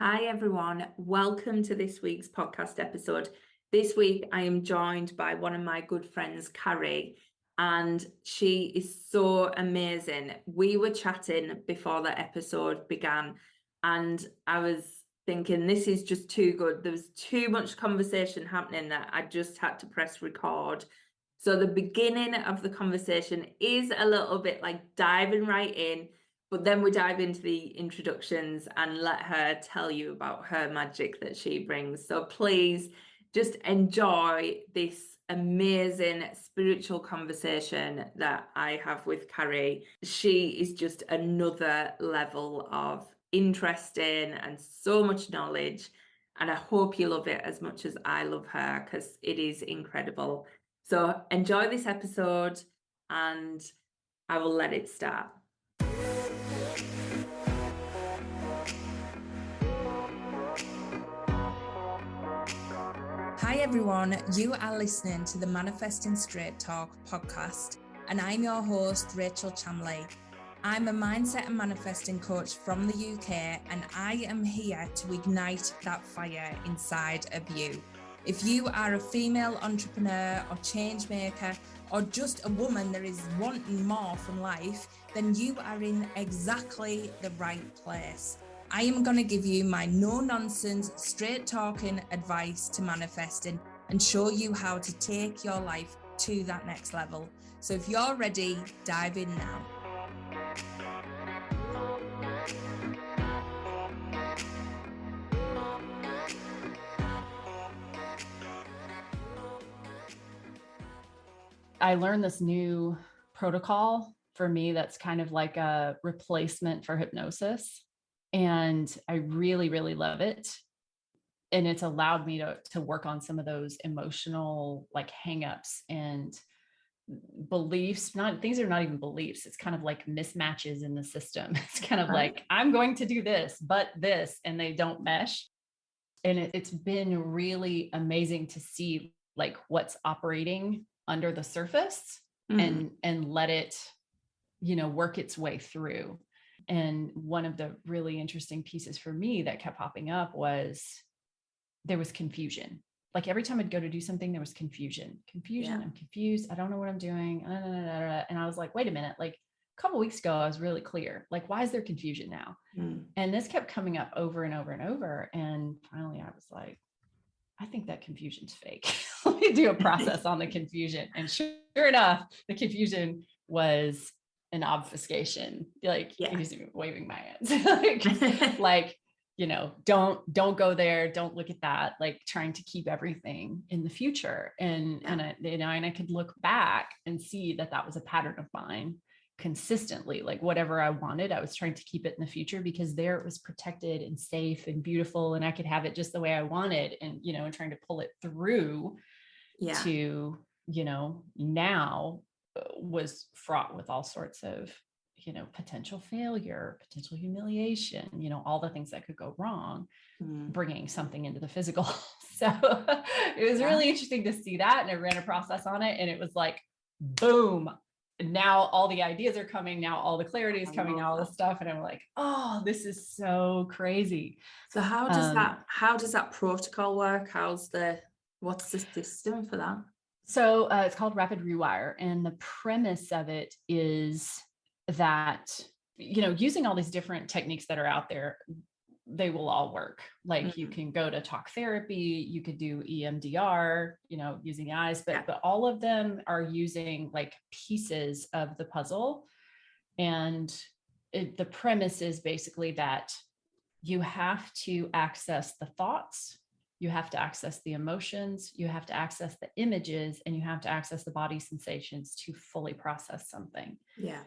Hi, everyone. Welcome to this week's podcast episode. This week, I am joined by one of my good friends, Carrie, and she is so amazing. We were chatting before the episode began, and I was thinking, this is just too good. There was too much conversation happening that I just had to press record. So the beginning of the conversation is a little bit like diving right in. But then we dive into the introductions and let her tell you about her magic that she brings. So please just enjoy this amazing spiritual conversation that I have with Carrie. She is just another level of interesting and so much knowledge. And I hope you love it as much as I love her because it is incredible. So enjoy this episode and I will let it start. Hi everyone, you are listening to the Manifesting Straight Talk podcast, and I'm your host, Rachel Chamley. I'm a mindset and manifesting coach from the UK, and I am here to ignite that fire inside of you. If you are a female entrepreneur or change maker, or just a woman that is wanting more from life, then you are in exactly the right place. I am going to give you my no-nonsense, straight-talking advice to manifesting and show you how to take your life to that next level. So if you're ready, dive in now. I learned this new protocol for me that's kind of like a replacement for hypnosis. And I really, really love it. And it's allowed me to work on some of those emotional like hangups and beliefs. Things are not even beliefs. It's kind of like mismatches in the system. It's kind of like, I'm going to do this, but this, and they don't mesh. And it's been really amazing to see like what's operating under the surface and let it, work its way through. And one of the really interesting pieces for me that kept popping up was there was confusion. Like every time I'd go to do something, there was confusion. Yeah. I'm confused. I don't know what I'm doing. And I was like, wait a minute, like a couple of weeks ago, I was really clear. Like, why is there confusion now? And this kept coming up over and over and over. And finally I was like, I think that confusion's fake. Let me do a process on the confusion. And sure enough, the confusion was an obfuscation. Like, he's waving my hands. like, don't go there. Don't look at that. Like trying to keep everything in the future. And I could look back and see that was a pattern of mine consistently. Like whatever I wanted, I was trying to keep it in the future because there it was protected and safe and beautiful, and I could have it just the way I wanted, and and trying to pull it through to now was fraught with all sorts of potential failure, potential humiliation, all the things that could go wrong, bringing something into the physical. So it was really interesting to see that, and I ran a process on it, and it was like boom, now all the ideas are coming, now all the clarity is coming, now all the stuff. And I'm like, oh, this is so crazy. So how does that protocol work? What's the system for that? So it's called Rapid Rewire. And the premise of it is that, using all these different techniques that are out there, they will all work. Like you can go to talk therapy, you could do EMDR, using the eyes, but all of them are using like pieces of the puzzle. And the premise is basically that you have to access the thoughts, you have to access the emotions, you have to access the images, and you have to access the body sensations to fully process something. Yeah.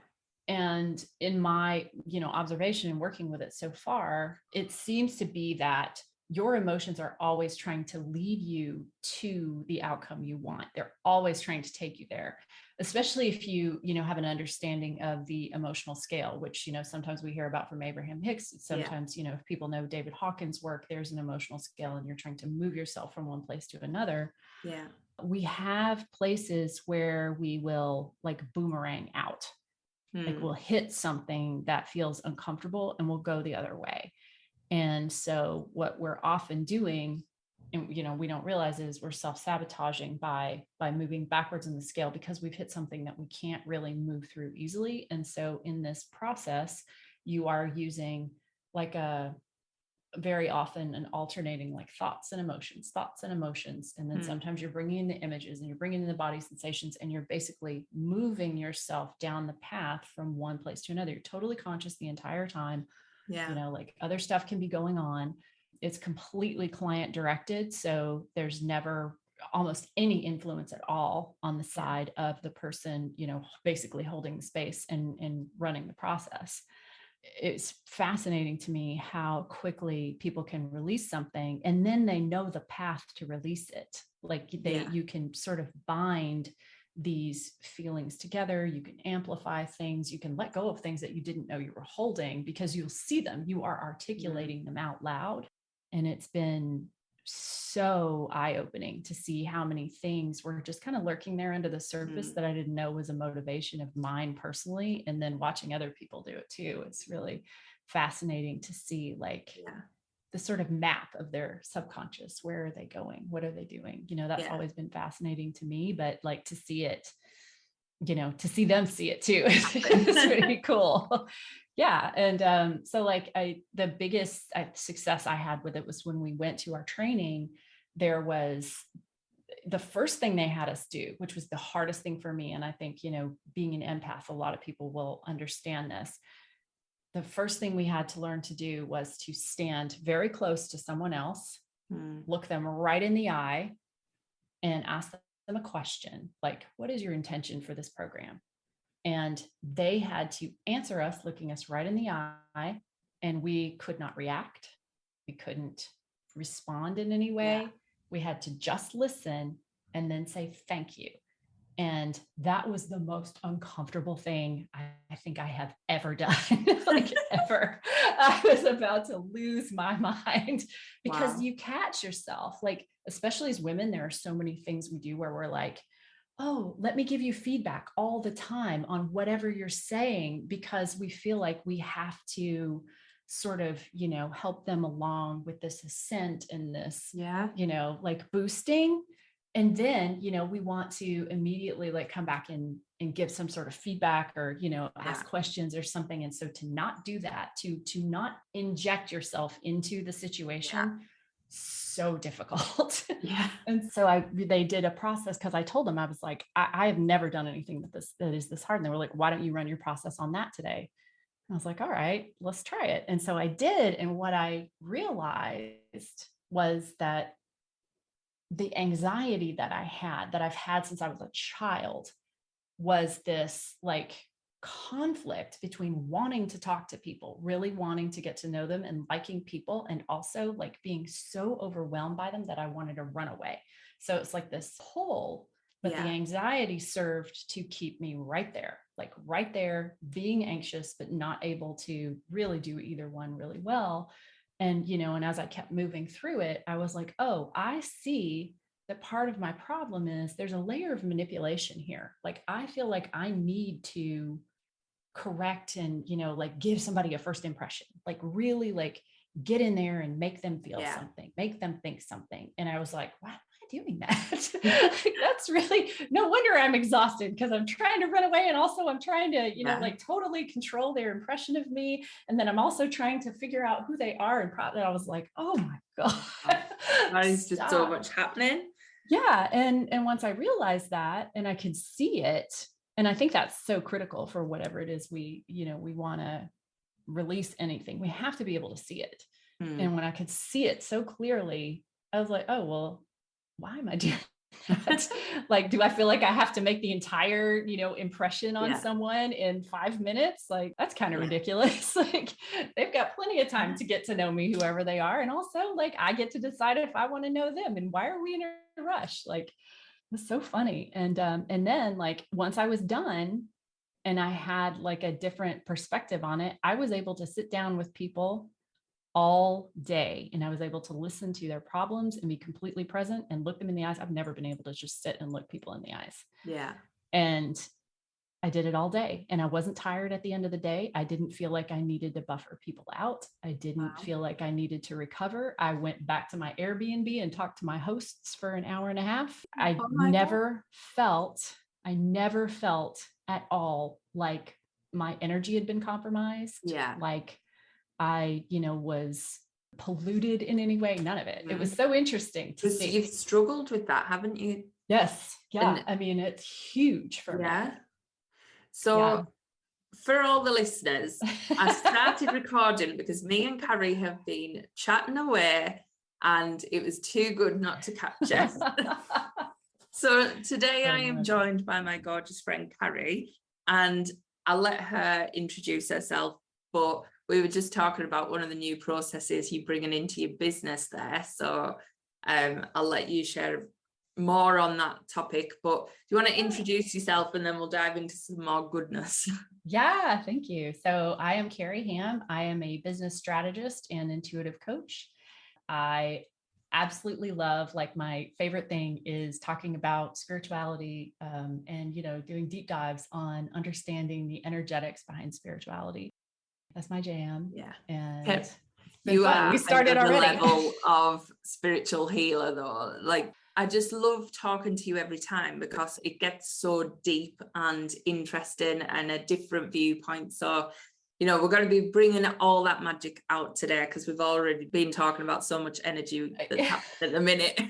And in my, observation and working with it so far, it seems to be that your emotions are always trying to lead you to the outcome you want. They're always trying to take you there, especially if you have an understanding of the emotional scale, which, sometimes we hear about from Abraham Hicks. Sometimes, if people know David Hawkins' work, there's an emotional scale and you're trying to move yourself from one place to another. Yeah. We have places where we will like boomerang out. Like we'll hit something that feels uncomfortable and we'll go the other way. And so what we're often doing, and we don't realize, is we're self-sabotaging by moving backwards in the scale because we've hit something that we can't really move through easily. And so in this process, you are using like very often an alternating like thoughts and emotions. And then sometimes you're bringing in the images and you're bringing in the body sensations, and you're basically moving yourself down the path from one place to another. You're totally conscious the entire time. Like other stuff can be going on. It's completely client directed. So there's never almost any influence at all on the side of the person, basically holding the space and running the process. It's fascinating to me how quickly people can release something and then they know the path to release it. Like you can sort of bind these feelings together. You can amplify things. You can let go of things that you didn't know you were holding because you'll see them. You are articulating them out loud. And it's been so eye-opening to see how many things were just kind of lurking there under the surface that I didn't know was a motivation of mine personally. And then watching other people do it too. It's really fascinating to see the sort of map of their subconscious. Where are they going? What are they doing? That's always been fascinating to me, but like to see it, to see them see it too is pretty cool. Yeah. And so like the biggest success I had with it was when we went to our training. There was the first thing they had us do, which was the hardest thing for me. And I think, being an empath, a lot of people will understand this. The first thing we had to learn to do was to stand very close to someone else, look them right in the eye, and ask them a question like, what is your intention for this program? And they had to answer us, looking us right in the eye, and we could not react. We couldn't respond in any way. Yeah. We had to just listen and then say, thank you. And that was the most uncomfortable thing I think I have ever done, like ever. I was about to lose my mind because you catch yourself, like, especially as women, there are so many things we do where we're like, oh, let me give you feedback all the time on whatever you're saying, because we feel like we have to sort of, help them along with this ascent and this, like boosting. And then, we want to immediately like come back and give some sort of feedback or, ask questions or something. And so to not do that, to not inject yourself into the situation, so difficult. And so they did a process, because I told them, I was like, I have never done anything that is this hard. And they were like, why don't you run your process on that today? And I was like, all right, let's try it. And so I did. And what I realized was that the anxiety that I've had since I was a child, was this like conflict between wanting to talk to people, really wanting to get to know them and liking people, and also like being so overwhelmed by them that I wanted to run away. So it's like this pull, but the anxiety served to keep me right there, being anxious, but not able to really do either one really well. And, and as I kept moving through it, I was like, oh, I see that part of my problem is there's a layer of manipulation here. Like, I feel like I need to correct and, like give somebody a first impression, like really like get in there and make them feel something, make them think something. And I was like, why am I doing that? That's really, no wonder I'm exhausted, because I'm trying to run away. And also I'm trying to, like totally control their impression of me. And then I'm also trying to figure out who they are. And I was like, oh my God. That is just so much happening. Yeah. And once I realized that, and I could see it, and I think that's so critical for whatever it is we want to release anything, we have to be able to see it. And when I could see it so clearly, I was like, oh, well, why am I doing that? Like, do I feel like I have to make the entire, impression on someone in 5 minutes? Like, that's kind of ridiculous. Like, they've got plenty of time to get to know me, whoever they are. And also, like, I get to decide if I want to know them. And why are we in a rush? Like, it's so funny. And then like, once I was done and I had like a different perspective on it, I was able to sit down with people all day, and I was able to listen to their problems and be completely present and look them in the eyes. I've never been able to just sit and look people in the eyes. Yeah. And I did it all day and I wasn't tired at the end of the day. I didn't feel like I needed to buffer people out. I didn't feel like I needed to recover. I went back to my Airbnb and talked to my hosts for an hour and a half. I never felt at all like my energy had been compromised. Yeah. Like I, was polluted in any way. None of it. It was so interesting to see. You've struggled with that, haven't you? Yes. Yeah. And, I mean, it's huge for me. So for all the listeners, I started recording because me and Carrie have been chatting away and it was too good not to capture. So today I am joined by my gorgeous friend Carrie, and I'll let her introduce herself, but we were just talking about one of the new processes you're bringing into your business there. So I'll let you share more on that topic, but do you want to introduce yourself and then we'll dive into some more goodness? Yeah, thank you. So I am Carrie Hamm. I am a business strategist and intuitive coach. I absolutely love, like, my favorite thing is talking about spirituality and, doing deep dives on understanding the energetics behind spirituality. That's my jam. Yeah. And you are we started already. Level of spiritual healer though. Like, I just love talking to you every time because it gets so deep and interesting and a different viewpoint. So, we're going to be bringing all that magic out today because we've already been talking about so much energy that's happening at the minute.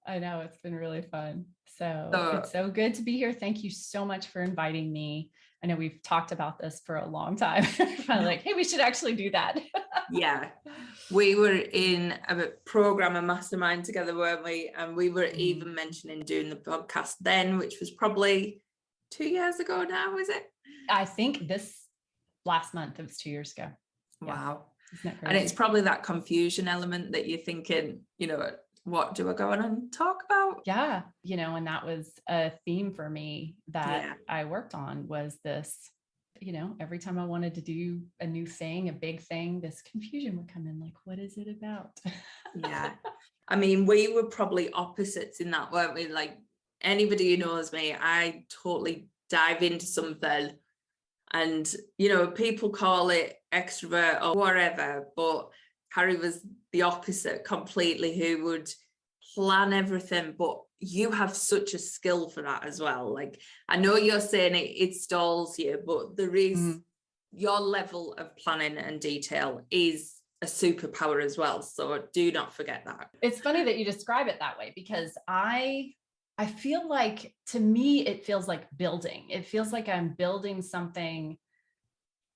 I know, it's been really fun. So it's so good to be here. Thank you so much for inviting me. I know we've talked about this for a long time. I'm like, hey, we should actually do that. Yeah. We were in a program, a mastermind together, weren't we? And we were even mentioning doing the podcast then, which was probably 2 years ago now, is it? I think this last month, it was 2 years ago. Wow. Isn't that crazy? And it's probably that confusion element that you're thinking, what do I go on and talk about? Yeah. And that was a theme for me that I worked on, was this, every time I wanted to do a new thing, a big thing, this confusion would come in, like, what is it about? Yeah. I mean, we were probably opposites in that, weren't we? Like, anybody who knows me, I totally dive into something and, people call it extrovert or whatever, but Carrie was the opposite completely, who would plan everything, but you have such a skill for that as well. Like, I know you're saying it stalls you, but there is your level of planning and detail is a superpower as well. So do not forget that. It's funny that you describe it that way, because I feel like, to me, it feels like building. It feels like I'm building something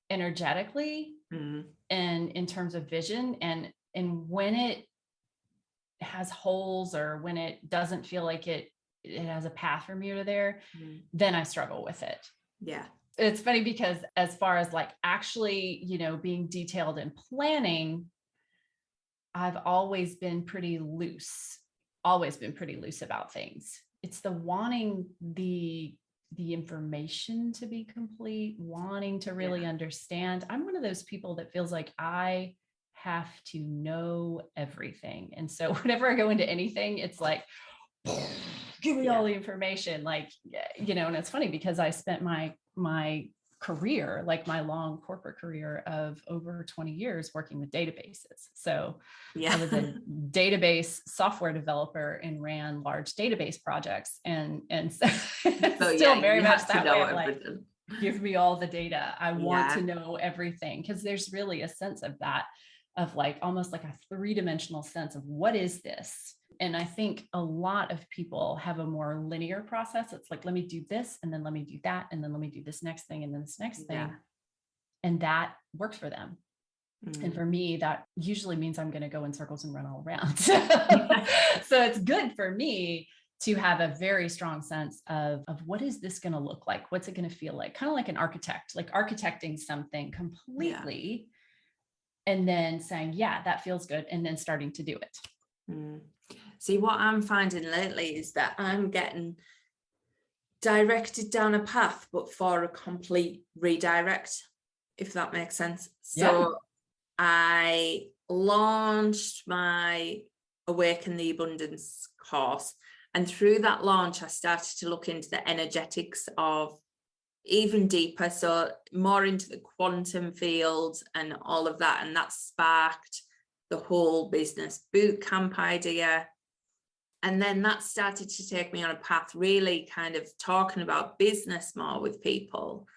energetically and in terms of vision. And when it has holes, or when it doesn't feel like it has a path from here to there, then I struggle with it. Yeah. It's funny because as far as, like, actually, being detailed and planning, I've always been pretty loose about things. It's the wanting the information to be complete, wanting to really understand. I'm one of those people that feels like I have to know everything. And so whenever I go into anything, it's like, give me all the information. Like, and it's funny because I spent my career, like my long corporate career of over 20 years, working with databases. So I was a database software developer and ran large database projects. And so still very much that way of, like, give me all the data. I want to know everything, because there's really a sense of that, of, like, almost like a three-dimensional sense of what is this? And I think a lot of people have a more linear process. It's like, let me do this, and then let me do that, and then let me do this next thing, and then this next thing. And that works for them. And for me, that usually means I'm going to go in circles and run all around. So it's good for me to have a very strong sense of what is this going to look like? What's it going to feel like? Kind of like an architect, like architecting something completely, and then saying, yeah, that feels good, and then starting to do it. See, what I'm finding lately is that I'm getting directed down a path, but for a complete redirect, if that makes sense. So I launched my Awaken the Abundance course, and through that launch, I started to look into the energetics of even deeper, so more into the quantum field and all of that. And that sparked the whole business boot camp idea. And then that started to take me on a path, really kind of talking about business more with people.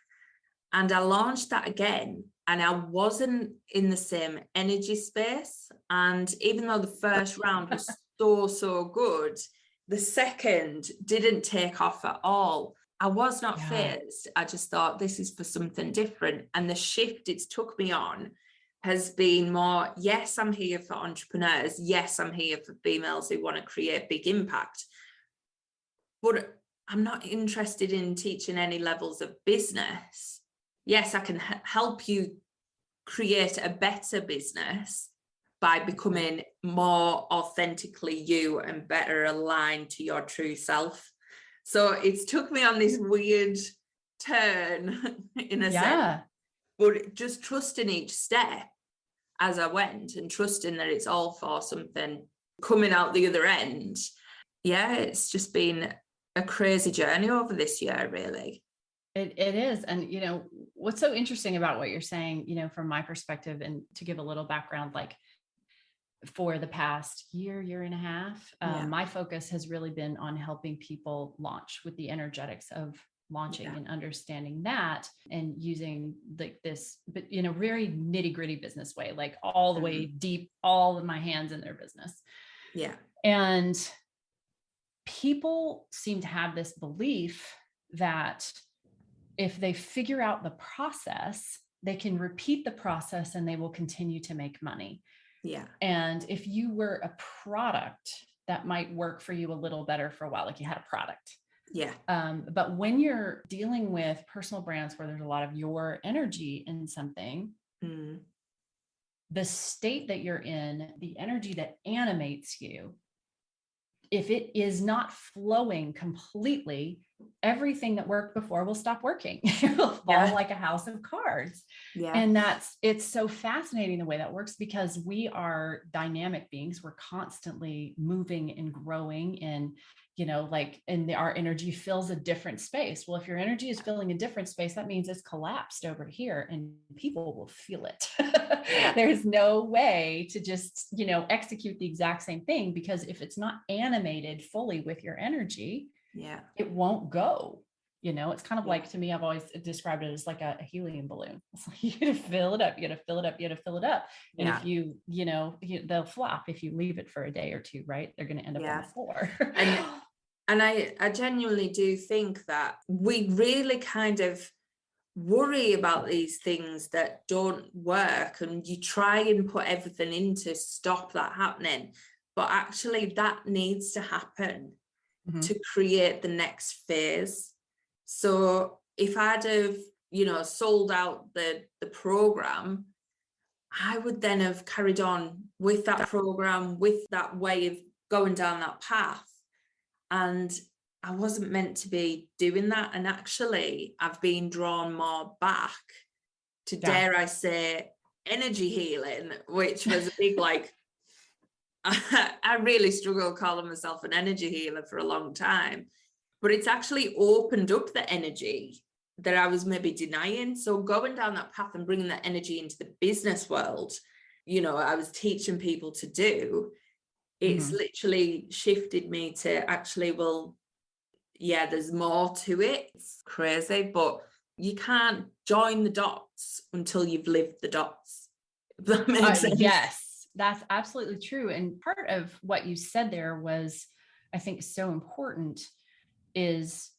And I launched that again, and I wasn't in the same energy space. And even though the first round was so good, the second didn't take off at all. I was not phased. I just thought this is for something different. And the shift it's took me on has been more, yes, I'm here for entrepreneurs. Yes, I'm here for females who want to create big impact. But I'm not interested in teaching any levels of business. Yes, I can help you create a better business by becoming more authentically you and better aligned to your true self. So it's took me on this weird turn in a sense, but just trusting each step as I went and trusting that it's all for something coming out the other end. Yeah, it's just been a crazy journey over this year, really. It is. And, what's so interesting about what you're saying, from my perspective, and to give a little background, like for the past year and a half, my focus has really been on helping people launch with the energetics of launching and understanding that, and using this, but very nitty gritty business way, like all the way deep, all of my hands in their business. Yeah. And people seem to have this belief that if they figure out the process, they can repeat the process and they will continue to make money. Yeah. And if you were a product, that might work for you a little better for a while, like you had a product. Yeah. But when you're dealing with personal brands where there's a lot of your energy in something, the state that you're in, the energy that animates you, if it is not flowing completely, everything that worked before will stop working. It will fall like a house of cards. Yeah. And it's so fascinating the way that works, because we are dynamic beings. We're constantly moving and growing, and our energy fills a different space. Well, if your energy is filling a different space, that means it's collapsed over here and people will feel it. There's no way to just, execute the exact same thing, because if it's not animated fully with your energy, it won't go. It's kind of like, to me, I've always described it as like a helium balloon. It's like, you got to fill it up, you got to fill it up, you got to fill it up. And if they'll flop if you leave it for a day or two, right? They're going to end up on the floor. And I genuinely do think that we really kind of worry about these things that don't work, and you try and put everything in to stop that happening. But actually that needs to happen to create the next phase. So if I'd have, sold out the program, I would then have carried on with that program, with that way of going down that path. And I wasn't meant to be doing that. And actually, I've been drawn more back to, dare I say, energy healing, which was a big, I really struggle calling myself an energy healer for a long time. But it's actually opened up the energy that I was maybe denying. So going down that path and bringing that energy into the business world, I was teaching people to do, it's literally shifted me to actually, there's more to it. It's crazy, but you can't join the dots until you've lived the dots. If that makes sense. Yes, that's absolutely true. And part of what you said there was, I think, so important, is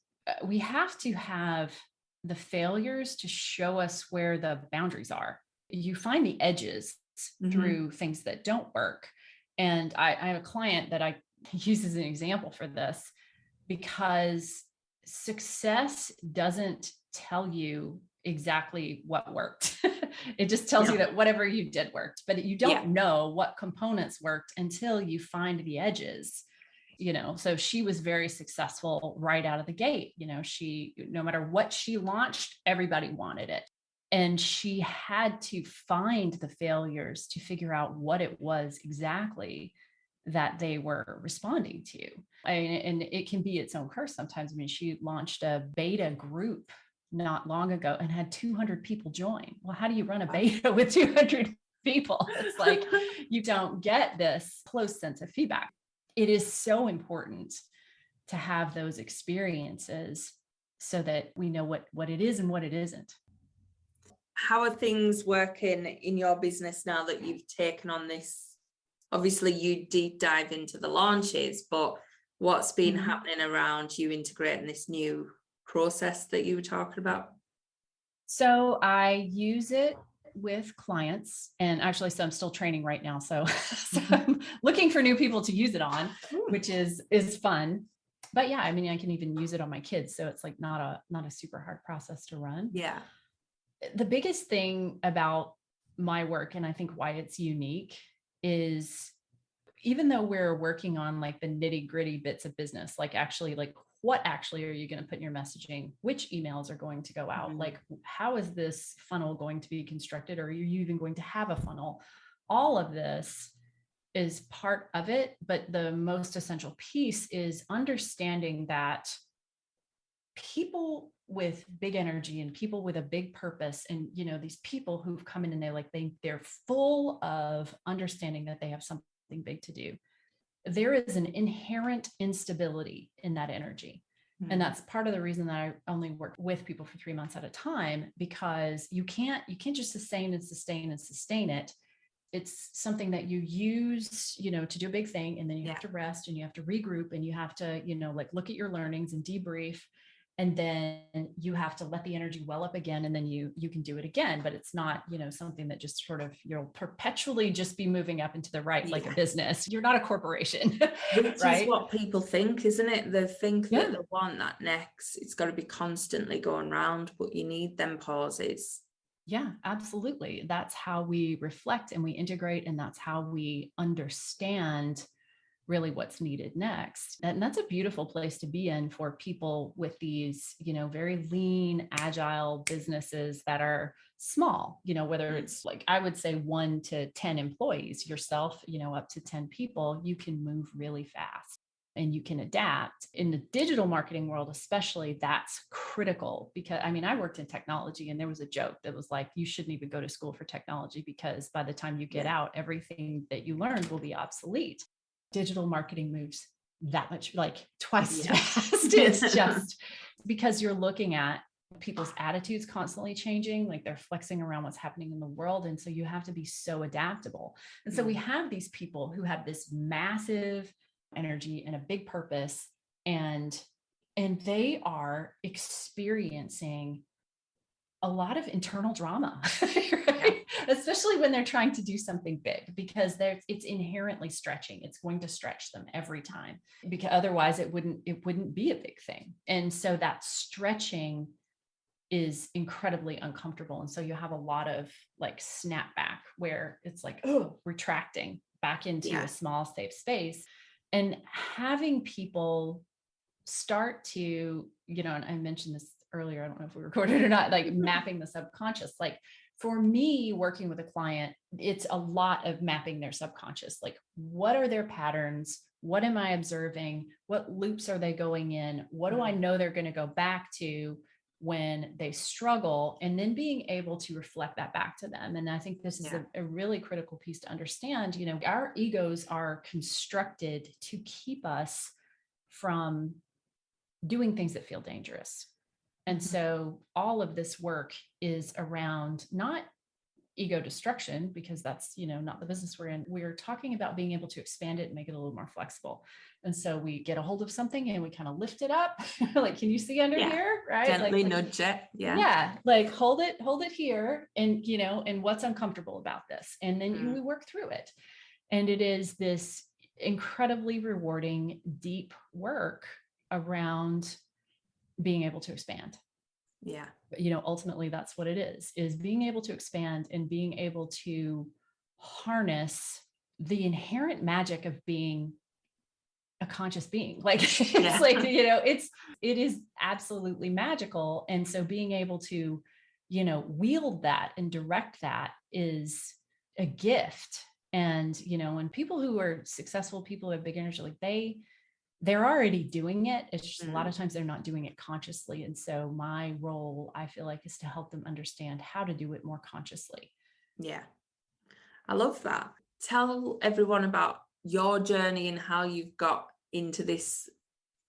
we have to have the failures to show us where the boundaries are. You find the edges through things that don't work. And I have a client that I use as an example for this, because success doesn't tell you exactly what worked. It just tells you that whatever you did worked, but you don't know what components worked until you find the edges. So she was very successful right out of the gate. She, no matter what she launched, everybody wanted it. And she had to find the failures to figure out what it was exactly that they were responding to. And it can be its own curse sometimes. I mean, she launched a beta group not long ago and had 200 people join. Well, how do you run a beta with 200 people? It's like, you don't get this close sense of feedback. It is so important to have those experiences so that we know what it is and what it isn't. How are things working in your business now that you've taken on this? Obviously, you deep dive into the launches, but what's been happening around you integrating this new process that you were talking about? So I use it with clients, and actually, so I'm still training right now. So I'm looking for new people to use it on, which is fun. But yeah, I mean, I can even use it on my kids. So it's like not a super hard process to run. Yeah. The biggest thing about my work, and I think why it's unique, is even though we're working on like the nitty gritty bits of business, like actually like what actually are you going to put in your messaging? Which emails are going to go out? Like, how is this funnel going to be constructed? Or are you even going to have a funnel? All of this is part of it. But the most essential piece is understanding that people with big energy and people with a big purpose, and these people who've come in and they're full of understanding that they have something big to do. There is an inherent instability in that energy. And that's part of the reason that I only work with people for 3 months at a time, because you can't just sustain it. It's something that you use, to do a big thing, and then you have to rest and you have to regroup and you have to, look at your learnings and debrief. And then you have to let the energy well up again, and then you can do it again. But it's not, something that just sort of, you'll perpetually just be moving up into the right, like a business. You're not a corporation. Which right? is what people think, isn't it? They think that they want that next. It's got to be constantly going round, but you need them pauses. Yeah, absolutely. That's how we reflect and we integrate, and that's how we understand really what's needed next. And that's a beautiful place to be in for people with these, very lean, agile businesses that are small, whether it's like, I would say 1 to 10 employees, yourself, up to 10 people, you can move really fast and you can adapt. In the digital marketing world, especially, that's critical, because I worked in technology, and there was a joke that was like, you shouldn't even go to school for technology, because by the time you get out, everything that you learned will be obsolete. Digital marketing moves that much, like twice as fast. It's just because you're looking at people's attitudes constantly changing, like they're flexing around what's happening in the world. And so you have to be so adaptable. And so we have these people who have this massive energy and a big purpose, and they are experiencing a lot of internal drama, right? Especially when they're trying to do something big, because it's inherently stretching. It's going to stretch them every time, because otherwise it wouldn't be a big thing. And so that stretching is incredibly uncomfortable. And so you have a lot of like snapback, where it's like, retracting back into a small, safe space, and having people start to, and I mentioned this earlier, I don't know if we recorded or not, like mapping the subconscious. Like for me, working with a client, it's a lot of mapping their subconscious. Like, what are their patterns? What am I observing? What loops are they going in? What do I know they're going to go back to when they struggle? And then being able to reflect that back to them. And I think this is a really critical piece to understand. Our egos are constructed to keep us from doing things that feel dangerous. And so all of this work is around not ego destruction, because that's, not the business we're in. We're talking about being able to expand it and make it a little more flexible. And so we get a hold of something and we kind of lift it up. Like, can you see under here? Right. Gently nudge it. Yeah. Like hold it here. And, and what's uncomfortable about this? And then we work through it. And it is this incredibly rewarding, deep work around being able to expand. Yeah. Ultimately that's what it is being able to expand and being able to harness the inherent magic of being a conscious being. Like, it's like, it is absolutely magical. And so being able to, wield that and direct that is a gift. And, when people who are successful, people who have big energy, like they're already doing it. It's just a lot of times they're not doing it consciously. And so my role, I feel like, is to help them understand how to do it more consciously. Yeah. I love that. Tell everyone about your journey and how you've got into this,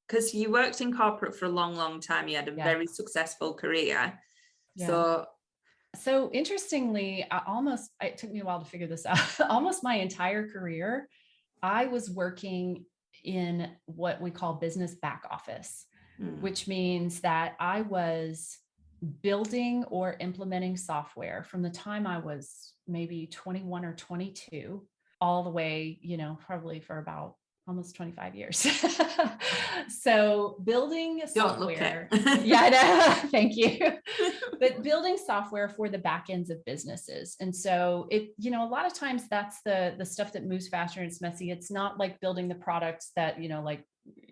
because you worked in corporate for a long, long time. You had a very successful career. Yeah. So interestingly, it took me a while to figure this out. Almost my entire career, I was working in what we call business back office, which means that I was building or implementing software from the time I was maybe 21 or 22, all the way, probably for about almost 25 years. So building software. Yeah, I know. Thank you. But building software for the back ends of businesses. And so it, a lot of times that's the stuff that moves faster and it's messy. It's not like building the products that, like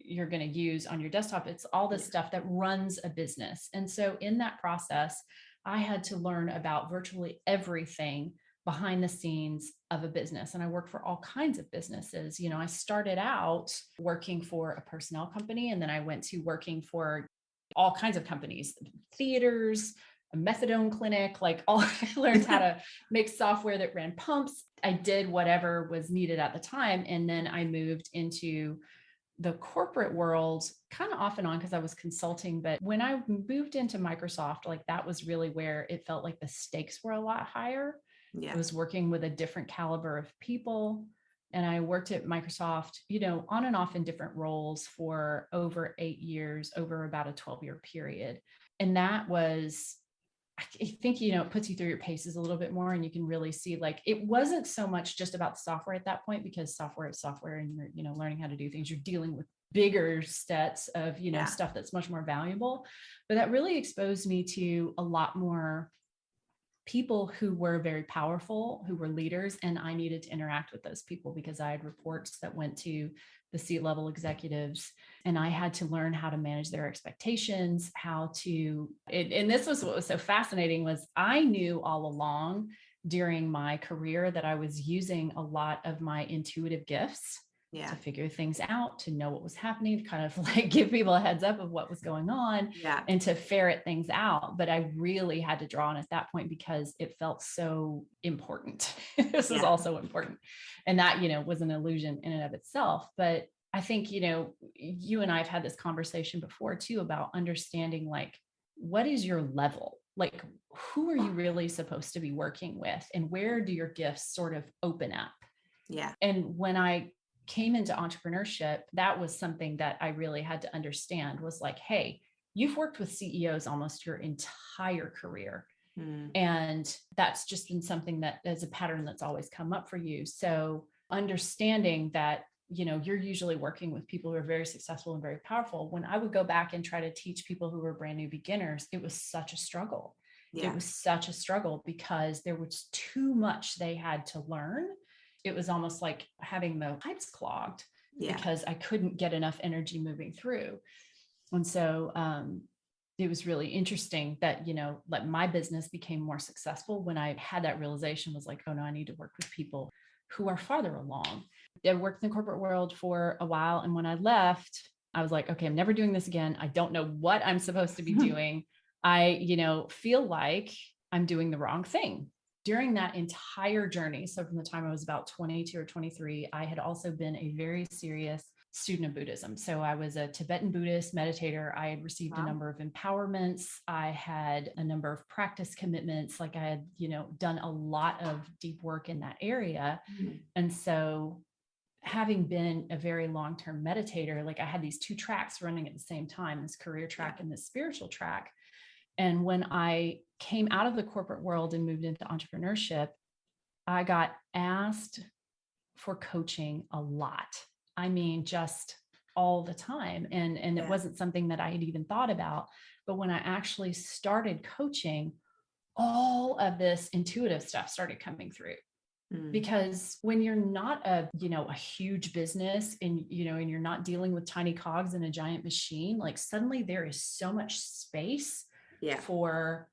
you're going to use on your desktop. It's all the stuff that runs a business. And so in that process, I had to learn about virtually everything behind the scenes of a business. And I worked for all kinds of businesses. I started out working for a personnel company, and then I went to working for all kinds of companies, theaters, a methadone clinic, I learned how to make software that ran pumps. I did whatever was needed at the time. And then I moved into the corporate world kind of off and on because I was consulting. But when I moved into Microsoft, that was really where it felt like the stakes were a lot higher. I was working with a different caliber of people. And I worked at Microsoft, on and off in different roles for over 8 years, over about a 12-year period. And that was, I think, it puts you through your paces a little bit more, and you can really see it wasn't so much just about software at that point, because software is software and you're, learning how to do things. You're dealing with bigger sets of, stuff that's much more valuable. But that really exposed me to a lot more people who were very powerful, who were leaders, and I needed to interact with those people because I had reports that went to the C-level executives, and I had to learn how to manage their expectations, and this was what was so fascinating, was I knew all along during my career that I was using a lot of my intuitive gifts to figure things out, to know what was happening, to kind of give people a heads up of what was going on, and to ferret things out. But I really had to draw on at that point because it felt so important. This is also important. And that, was an illusion in and of itself. But I think, you and I have had this conversation before too, about understanding, what is your level? Who are you really supposed to be working with? And where do your gifts sort of open up? Yeah. And when I came into entrepreneurship, that was something that I really had to understand, was hey, you've worked with CEOs almost your entire career. And that's just been something that is a pattern that's always come up for you. So understanding that, you're usually working with people who are very successful and very powerful. When I would go back and try to teach people who were brand new beginners, it was such a struggle. It was such a struggle because there was too much they had to learn. It was almost like having the pipes clogged because I couldn't get enough energy moving through. And so it was really interesting that, my business became more successful when I had that realization, was oh no, I need to work with people who are farther along. I worked in the corporate world for a while. And when I left, I was okay, I'm never doing this again. I don't know what I'm supposed to be doing. I, feel like I'm doing the wrong thing. During that entire journey, so from the time I was about 22 or 23, I had also been a very serious student of Buddhism. So I was a Tibetan Buddhist meditator. I had received a number of empowerments. I had a number of practice commitments. I had, done a lot of deep work in that area. And so having been a very long-term meditator, I had these two tracks running at the same time, this career track and this spiritual track. And when I came out of the corporate world and moved into entrepreneurship, I got asked for coaching a lot. I mean, just all the time. And it wasn't something that I had even thought about. But when I actually started coaching, all of this intuitive stuff started coming through. Because when you're not a huge business and, and you're not dealing with tiny cogs in a giant machine, suddenly there is so much space for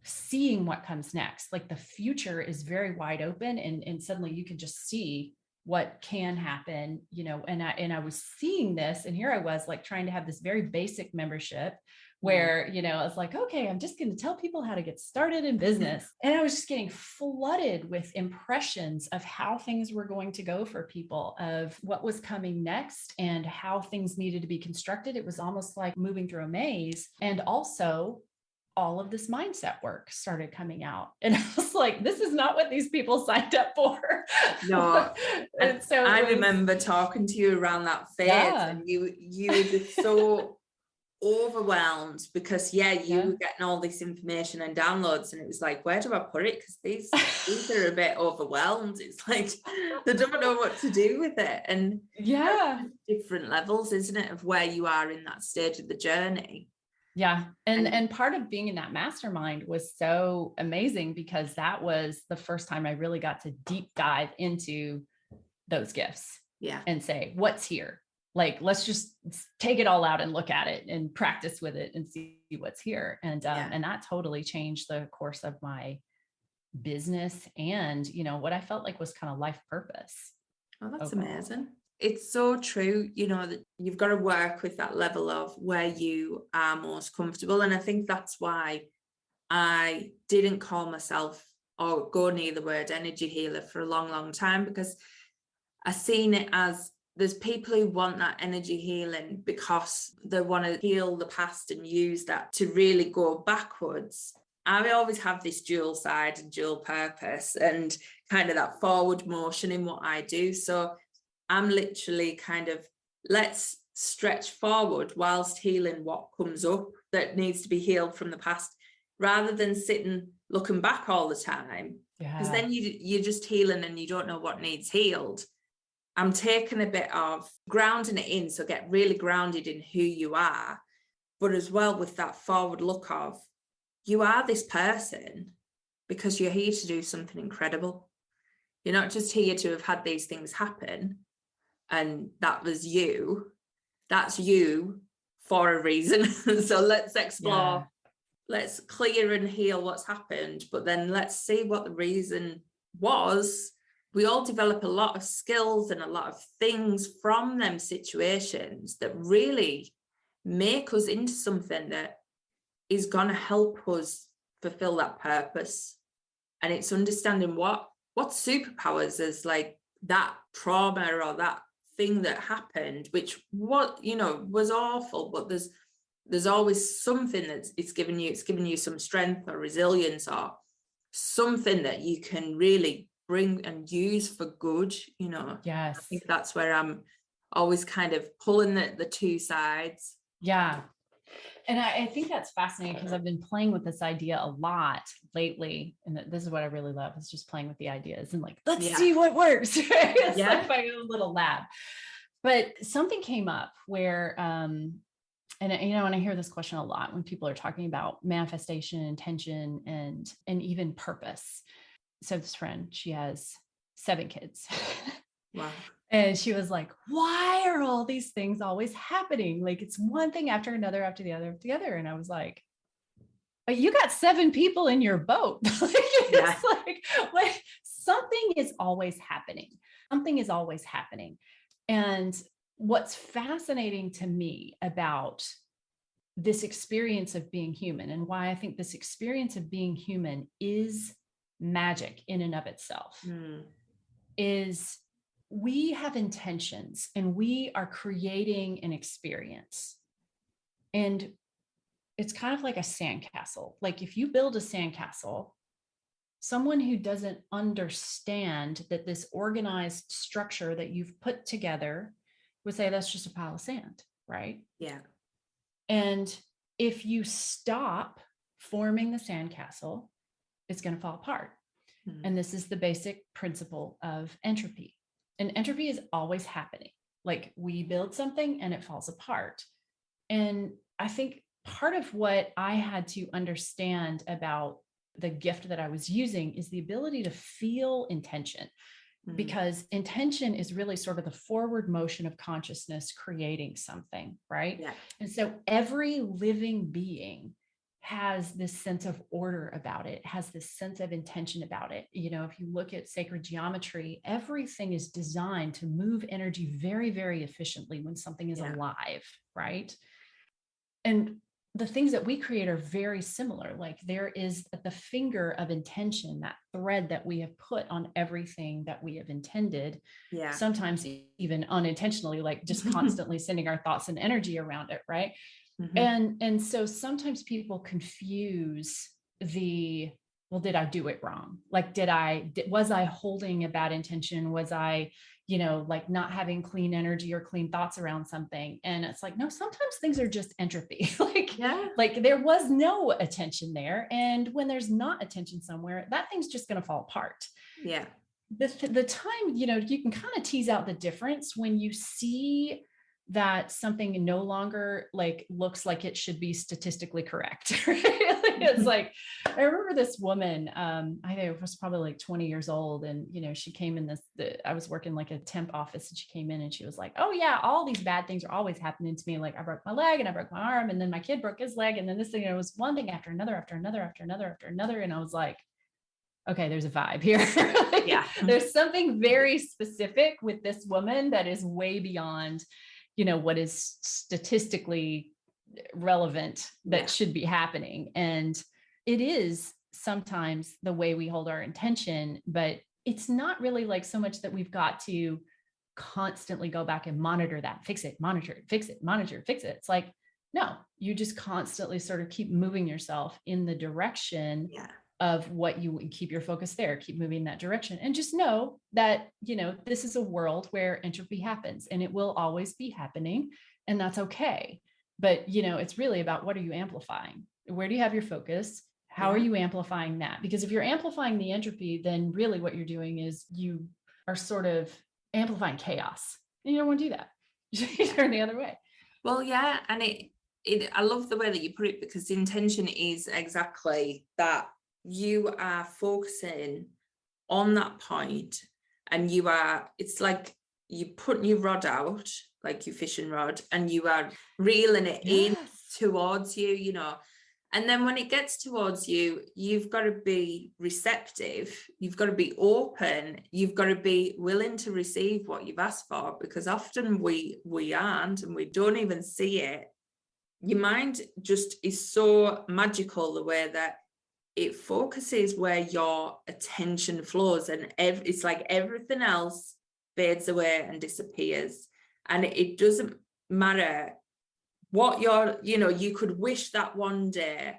seeing what comes next. The future is very wide open, and suddenly you can just see what can happen, and I was seeing this, and here I was like trying to have this very basic membership where, I was like, okay, I'm just going to tell people how to get started in business. And I was just getting flooded with impressions of how things were going to go for people, of what was coming next and how things needed to be constructed. It was almost like moving through a maze. And also all of this mindset work started coming out. And I was like, this is not what these people signed up for. No. And so I remember talking to you around that phase, and you were just so overwhelmed because you were getting all this information and downloads, and it was like, where do I put it? Because these are a bit overwhelmed. It's like they don't know what to do with it. And different levels, isn't it, of where you are in that stage of the journey. Yeah. And part of being in that mastermind was so amazing, because that was the first time I really got to deep dive into those gifts and say, what's here? Like, let's just take it all out and look at it and practice with it and see what's here. And that totally changed the course of my business and, what I felt like was kind of life purpose. Oh, that's amazing. It's so true, that you've got to work with that level of where you are most comfortable. And I think that's why I didn't call myself or go near the word energy healer for a long, long time, because I seen it as there's people who want that energy healing because they want to heal the past and use that to really go backwards. I always have this dual side and dual purpose and kind of that forward motion in what I do. So I'm literally kind of, let's stretch forward whilst healing what comes up that needs to be healed from the past, rather than sitting looking back all the time. Because then you're just healing and you don't know what needs healed. I'm taking a bit of grounding it in, so get really grounded in who you are, but as well with that forward look of, you are this person because you're here to do something incredible. You're not just here to have had these things happen and that was you. That's you for a reason. So let's explore, let's clear and heal what's happened, but then let's see what the reason was. We all develop a lot of skills and a lot of things from them situations that really make us into something that is going to help us fulfill that purpose. And it's understanding what superpowers is, like that trauma or that thing that happened, which was awful, but there's always something that it's giving you some strength or resilience or something that you can really bring and use for good. I think that's where I'm always kind of pulling the two sides. And I think that's fascinating, because I've been playing with this idea a lot lately. And this is what I really love, is just playing with the ideas and like, let's see what works. It's like my own little lab. But something came up where, and I hear this question a lot when people are talking about manifestation, intention, and even purpose. So this friend, she has 7 kids. Wow. And she was like, why are all these things always happening? Like, it's one thing after another, after the other, after the other. And I was like, but you got 7 people in your boat. It's like something is always happening. Something is always happening. And what's fascinating to me about this experience of being human, and why I think this experience of being human is magic in and of itself, is we have intentions and we are creating an experience. And it's kind of like a sandcastle. Like if you build a sandcastle, someone who doesn't understand that this organized structure that you've put together would say that's just a pile of sand, right? Yeah. And if you stop forming the sandcastle, it's going to fall apart. And this is the basic principle of entropy. And entropy is always happening. Like we build something and it falls apart. And I think part of what I had to understand about the gift that I was using is the ability to feel intention, because intention is really sort of the forward motion of consciousness creating something, right? Yeah. And so every living being has this sense of order about it, has this sense of intention about it. If you look at sacred geometry, everything is designed to move energy very, very efficiently when something is alive, right? And the things that we create are very similar. Like there is the finger of intention, that thread that we have put on everything that we have intended. Yeah. Sometimes even unintentionally, like just constantly sending our thoughts and energy around it, right? And so sometimes people confuse well, did I do it wrong? Like, was I holding a bad intention? Was I, like not having clean energy or clean thoughts around something? And it's like, no, sometimes things are just entropy. Like there was no attention there. And when there's not attention somewhere, that thing's just going to fall apart. Yeah. The time, you can kind of tease out the difference when you see that something no longer like looks like it should be statistically correct. It's like, I remember this woman, I think it was probably like 20 years old. And, she came in I was working like a temp office, and she came in and she was like, oh yeah, all these bad things are always happening to me. Like I broke my leg and I broke my arm, and then my kid broke his leg. And then this thing, it was one thing after another, after another, after another, after another. And I was like, okay, there's a vibe here. Yeah. There's something very specific with this woman that is way beyond, what is statistically relevant that should be happening. And it is sometimes the way we hold our intention, but it's not really like so much that we've got to constantly go back and monitor that, fix it, monitor it, fix it, monitor it, fix it. It's like, no, you just constantly sort of keep moving yourself in the direction of what you keep your focus there, keep moving in that direction. And just know that, this is a world where entropy happens and it will always be happening, and that's okay. But, it's really about, what are you amplifying? Where do you have your focus? How are you amplifying that? Because if you're amplifying the entropy, then really what you're doing is you are sort of amplifying chaos. And you don't want to do that. You turn the other way. Well, yeah. And I love the way that you put it, because the intention is exactly that. You are focusing on that point, and it's like you put your rod out, like your fishing rod, and you are reeling it in towards you, and then when it gets towards you, you've got to be receptive, you've got to be open, you've got to be willing to receive what you've asked for, because often we aren't, and we don't even see it. Your mind just is so magical, the way that it focuses where your attention flows, and it's like everything else fades away and disappears. And it doesn't matter what you could wish that one day,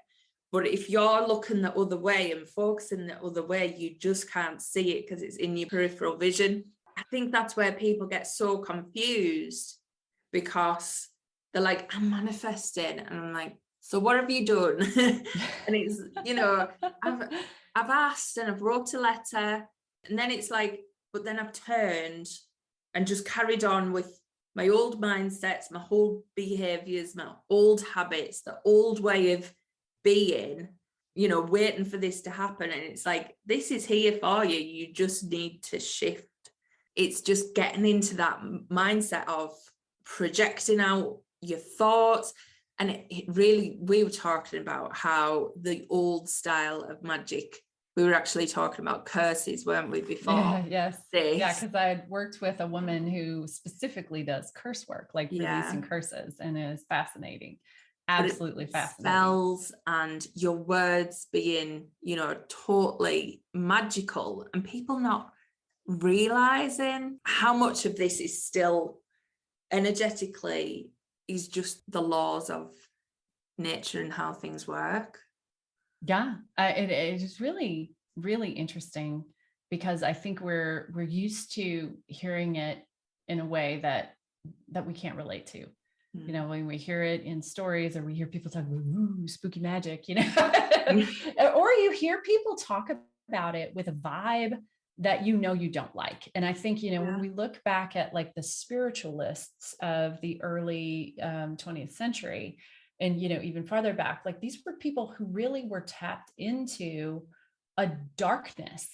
but if you're looking the other way and focusing the other way, you just can't see it because it's in your peripheral vision. I think that's where people get so confused, because they're like, I'm manifesting, and I'm like, so what have you done? And it's, I've asked and I've wrote a letter, and then it's like, but then I've turned and just carried on with my old mindsets, my old behaviors, my old habits, the old way of being, waiting for this to happen. And it's like, this is here for you. You just need to shift. It's just getting into that mindset of projecting out your thoughts. And it really, we were talking about how the old style of magic, we were actually talking about curses, weren't we, before? Yes. Yeah, because I had worked with a woman who specifically does curse work, like releasing curses, and it is fascinating. Absolutely fascinating. Spells and your words being, totally magical, and people not realizing how much of this is still energetically is just the laws of nature and how things work. Yeah, it is really, really interesting, because I think we're used to hearing it in a way that we can't relate to. When we hear it in stories, or we hear people talk about spooky magic, or you hear people talk about it with a vibe that you don't like. And I think, when we look back at like the spiritualists of the early 20th century, and, even farther back, like these were people who really were tapped into a darkness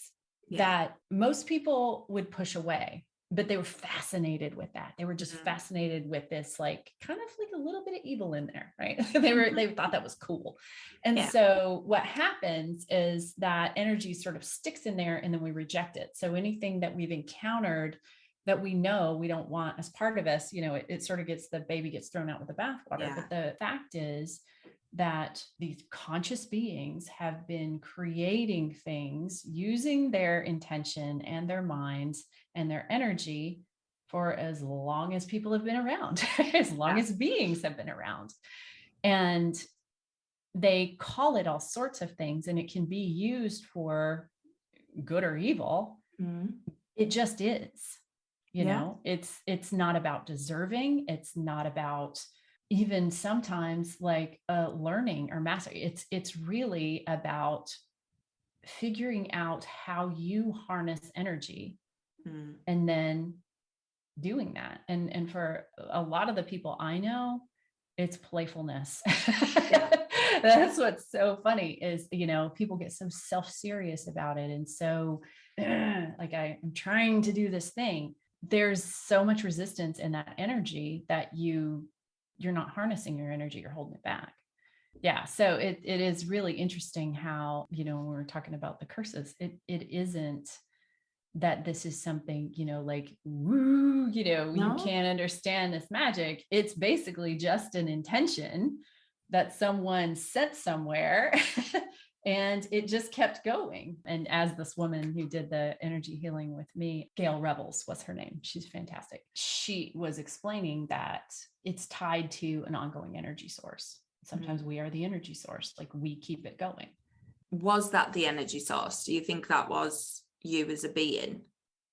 that most people would push away. but they were fascinated with that. They were just fascinated with this, like kind of like a little bit of evil in there, right? They thought that was cool. And so what happens is that energy sort of sticks in there and then we reject it. So anything that we've encountered that we know we don't want as part of us, it sort of the baby gets thrown out with the bathwater. Yeah. But the fact is that these conscious beings have been creating things using their intention and their minds and their energy for as long as people have been around, as long as beings have been around. And they call it all sorts of things, and it can be used for good or evil. It just is, it's not about deserving. It's not about even sometimes like learning or mastery. It's really about figuring out how you harness energy and then doing that. And for a lot of the people I know, it's playfulness. That's what's so funny is, people get so self-serious about it. And so like I'm trying to do this thing. There's so much resistance in that energy that you're not harnessing your energy, you're holding it back. Yeah. So it is really interesting how, when we're talking about the curses, it isn't that this is something, like, woo, you can't understand this magic. It's basically just an intention that someone set somewhere and it just kept going. And as this woman who did the energy healing with me, Gail Rebels was her name. She's fantastic. She was explaining that it's tied to an ongoing energy source. Sometimes we are the energy source, like we keep it going. Was that the energy source? Do you think that was you as a being?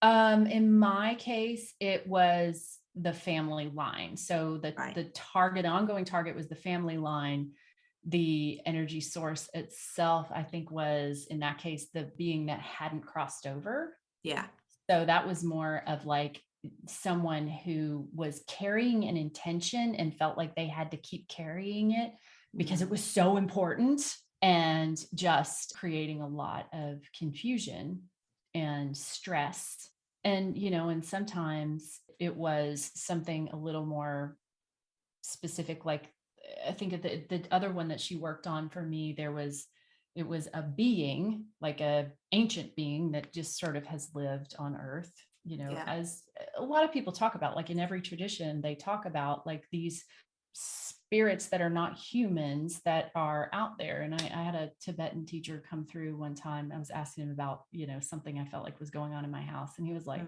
In my case, it was the family line. So the ongoing target was the family line. The energy source itself, I think, was in that case, the being that hadn't crossed over. Yeah. So that was more of like someone who was carrying an intention and felt like they had to keep carrying it because it was so important, and just creating a lot of confusion and stress. And, and sometimes it was something a little more specific. Like I think the other one that she worked on for me, it was a being, like a ancient being that just sort of has lived on earth, as a lot of people talk about, like in every tradition, they talk about like these spirits that are not humans that are out there. And I had a Tibetan teacher come through one time. I was asking him about, something I felt like was going on in my house. And he was like,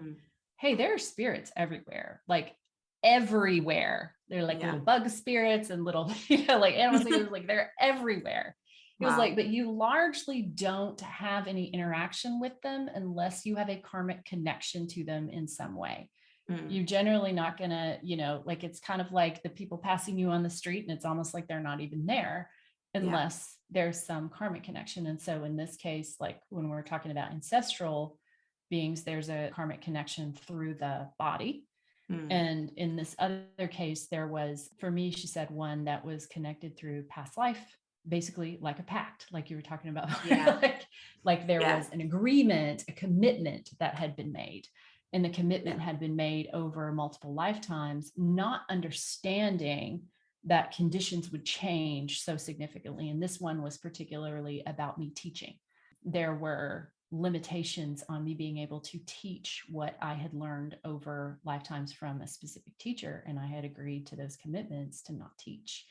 hey, there are spirits everywhere, like everywhere. They're like little bug spirits and little, like animals. He was like, they're everywhere. He was like, but you largely don't have any interaction with them unless you have a karmic connection to them in some way. You're generally not gonna, like it's kind of like the people passing you on the street, and it's almost like they're not even there unless there's some karmic connection. And so in this case, like when we're talking about ancestral beings, there's a karmic connection through the body. And in this other case, there was, for me, she said, one that was connected through past life, basically like a pact, like you were talking about. like there was an agreement, a commitment that had been made. And the commitment had been made over multiple lifetimes, not understanding that conditions would change so significantly. And this one was particularly about me teaching. There were limitations on me being able to teach what I had learned over lifetimes from a specific teacher. And I had agreed to those commitments to not teach.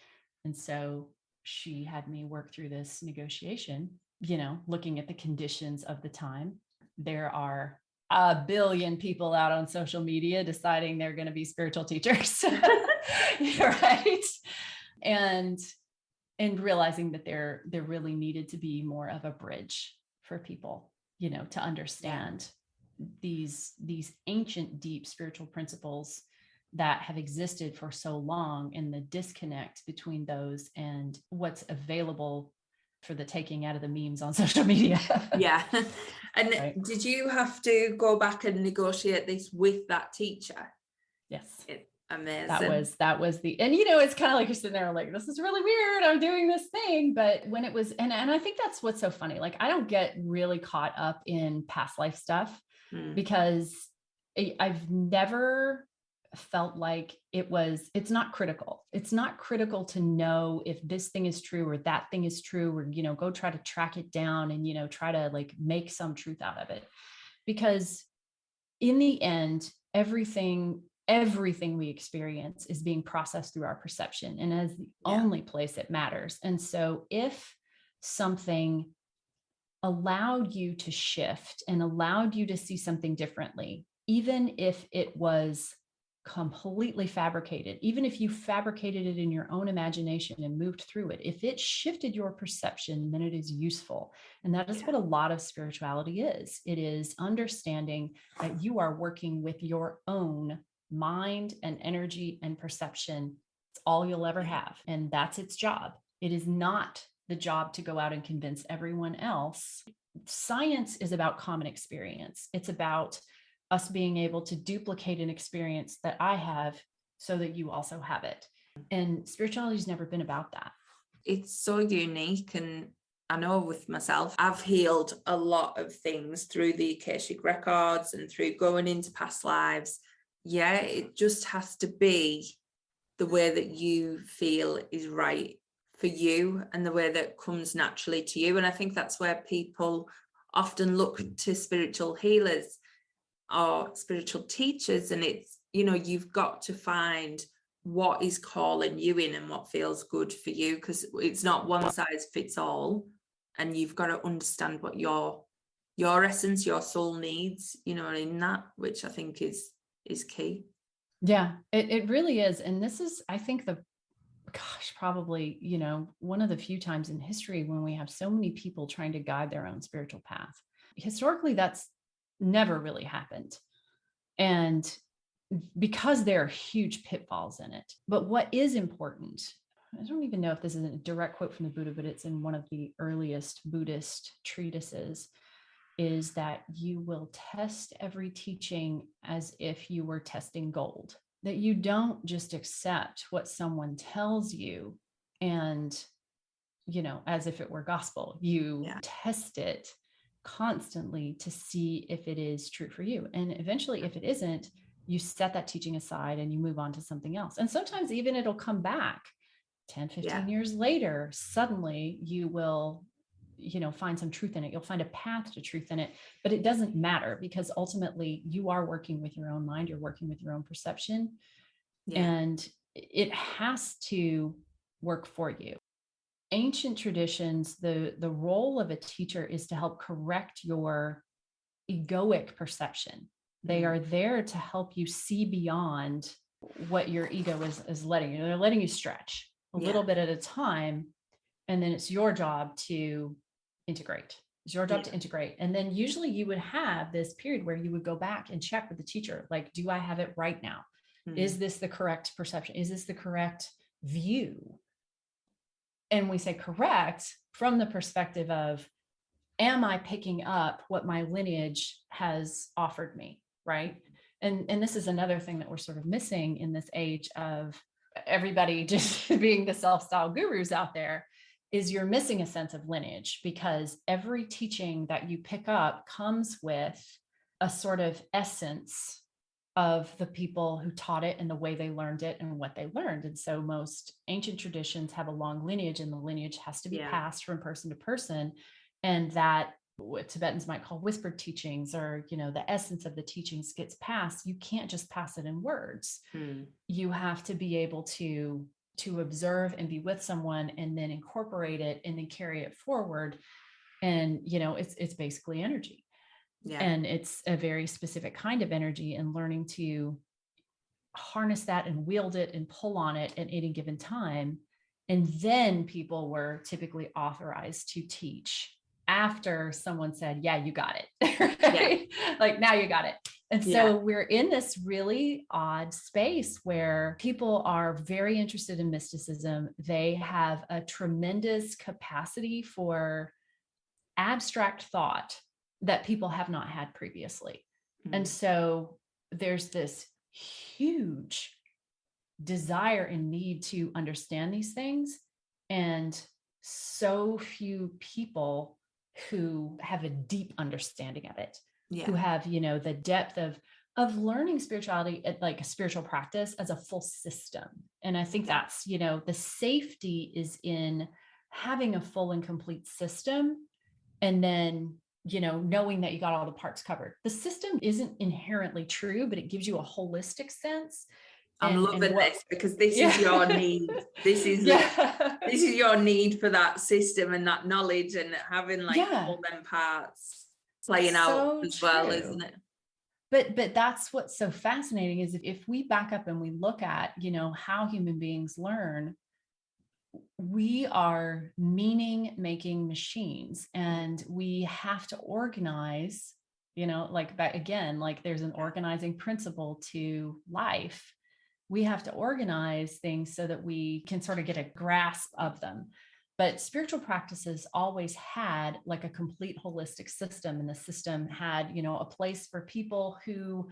And so she had me work through this negotiation, looking at the conditions of the time. There are a billion people out on social media deciding they're going to be spiritual teachers, right? And realizing that there really needed to be more of a bridge for people, to understand these ancient, deep spiritual principles that have existed for so long, and the disconnect between those and what's available for the taking out of the memes on social media. And did you have to go back and negotiate this with that teacher? Yes. Amazing. That was and it's kind of like you're sitting there like, this is really weird, I'm doing this thing. But when it was, and I think that's what's so funny. Like I don't get really caught up in past life stuff because I've never felt like it's not critical. It's not critical to know if this thing is true or that thing is true, or, go try to track it down and, try to like make some truth out of it. Because in the end, everything we experience is being processed through our perception, and as the only place it matters. And so if something allowed you to shift and allowed you to see something differently, even if it was completely fabricated, even if you fabricated it in your own imagination and moved through it, if it shifted your perception, then it is useful. And that is what a lot of spirituality is. It is understanding that you are working with your own mind and energy and perception. It's all you'll ever have. And that's its job. It is not the job to go out and convince everyone else. Science is about common experience. It's about us being able to duplicate an experience that I have so that you also have it. And spirituality has never been about that. It's so unique. And I know with myself, I've healed a lot of things through the Akashic records and through going into past lives. Yeah, it just has to be the way that you feel is right for you and the way that comes naturally to you. And I think that's where people often look to spiritual healers or spiritual teachers, and it's, you've got to find what is calling you in and what feels good for you, because it's not one size fits all, and you've got to understand what your essence, your soul needs, in that, which I think is key. Yeah, it really is. And this is, I think, probably, one of the few times in history when we have so many people trying to guide their own spiritual path. Historically, that's never really happened. And because there are huge pitfalls in it. But what is important, I don't even know if this is a direct quote from the Buddha, but it's in one of the earliest Buddhist treatises, is that you will test every teaching as if you were testing gold. That you don't just accept what someone tells you and, as if it were gospel. You test it constantly to see if it is true for you. And eventually, if it isn't, you set that teaching aside and you move on to something else. And sometimes even it'll come back 10, 15 years later. Suddenly you will, find some truth in it. You'll find a path to truth in it, but it doesn't matter, because ultimately you are working with your own mind. You're working with your own perception, and it has to work for you. Ancient traditions, the role of a teacher is to help correct your egoic perception. They are there to help you see beyond what your ego is letting you. They're letting you stretch a little bit at a time. And then it's your job to integrate. It's your job to integrate. And then usually you would have this period where you would go back and check with the teacher, like, do I have it right now? Is this the correct perception? Is this the correct view? And we say correct from the perspective of, am I picking up what my lineage has offered me? Right. And this is another thing that we're sort of missing in this age of everybody just being the self-styled gurus out there, is you're missing a sense of lineage, because every teaching that you pick up comes with a sort of essence of the people who taught it and the way they learned it and what they learned. And so most ancient traditions have a long lineage, and the lineage has to be passed from person to person. And that, what Tibetans might call whispered teachings, or, the essence of the teachings gets passed. You can't just pass it in words. You have to be able to observe and be with someone and then incorporate it and then carry it forward. And, it's basically energy. And it's a very specific kind of energy, and learning to harness that and wield it and pull on it at any given time. And then people were typically authorized to teach after someone said, yeah, you got it. Right? Like, now you got it. And so we're in this really odd space where people are very interested in mysticism. They have a tremendous capacity for abstract thought that people have not had previously. And so there's this huge desire and need to understand these things, and so few people who have a deep understanding of it, who have, the depth of of learning spirituality at like a spiritual practice as a full system. And I think that's, the safety is in having a full and complete system. And then, knowing that you got all the parts covered. The system isn't inherently true, but it gives you a holistic sense. I'm loving this because this Yeah. is your need. This is Yeah. this is your need for that system and that knowledge and having like Yeah. all them parts playing out as well, isn't it? But that's what's so fascinating is if we back up and we look at, how human beings learn, we are meaning making machines, and we have to organize, like that again, like there's an organizing principle to life. We have to organize things so that we can sort of get a grasp of them. But spiritual practices always had like a complete holistic system, and the system had, a place for people who,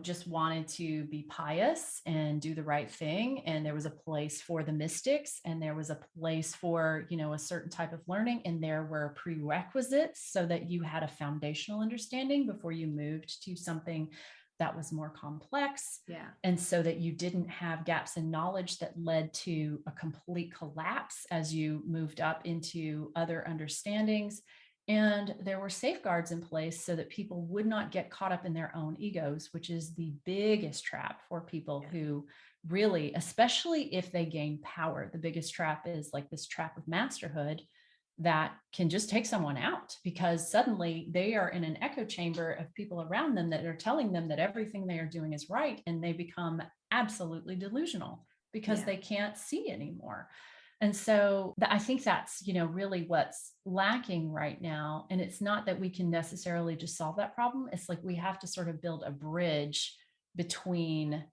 just wanted to be pious and do the right thing. And there was a place for the mystics, and there was a place for, a certain type of learning. And there were prerequisites so that you had a foundational understanding before you moved to something that was more complex. Yeah. And so that you didn't have gaps in knowledge that led to a complete collapse as you moved up into other understandings. And there were safeguards in place so that people would not get caught up in their own egos, which is the biggest trap for people who really, especially if they gain power. The biggest trap is like this trap of masterhood that can just take someone out, because suddenly they are in an echo chamber of people around them that are telling them that everything they are doing is right. And they become absolutely delusional because they can't see anymore. And so I think that's, really what's lacking right now. And it's not that we can necessarily just solve that problem. It's like we have to sort of build a bridge between